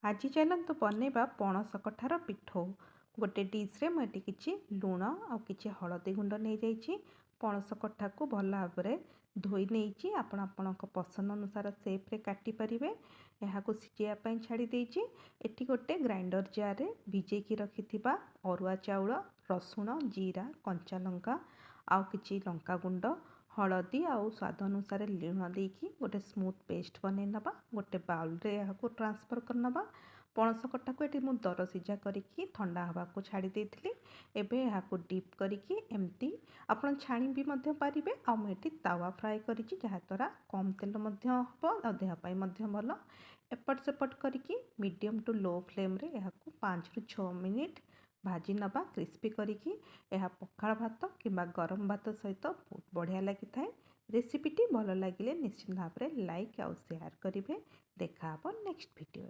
आज चलतु बनैबा पणस कठार पिठौ। गोटे डिश्रे मुझे किसी लुण आ कि हलदी गुंड नहीं जाइए। पणस कठा को भल भाव धोई नहीं आपण पसंद अनुसार सेप्रे काटिपारे। यहाँ सिझापी छाड़ी एटी गोटे ग्राइंडर जार भिजेकी रखि अरुआ चाउल रसुण जीरा कंचा लंका आउ कि लंका गुंड हलदी आउ स्वाद अनुसार लुण देकी गोटे स्मूथ पेस्ट बनै नबा। गोटे बाउल रे यहाँ ट्रांसफर कर नबा। पणस कटा को ये दर सीझा करके ठंडा हवा को छाड़ी देती। एबे यहाँ डीप करके एमती आपन छाणी भी पारे। आ मुझे तावा फ्राए करी जहाँद्वारा कम तेल हम देहपाई भल। एपट सेपट करके मीडियम टू लो फ्लेम रे यहाँ 5 ରୁ 6 मिनिट भाजी नबा क्रिस्पी करके। यह पखाल भात कि गरम भात सहित बहुत बढ़िया लगी था। रेसिपीटी भल लगे निश्चित भाव में लाइक आउ शेयर करेंगे। देखा नेक्स्ट वीडियो।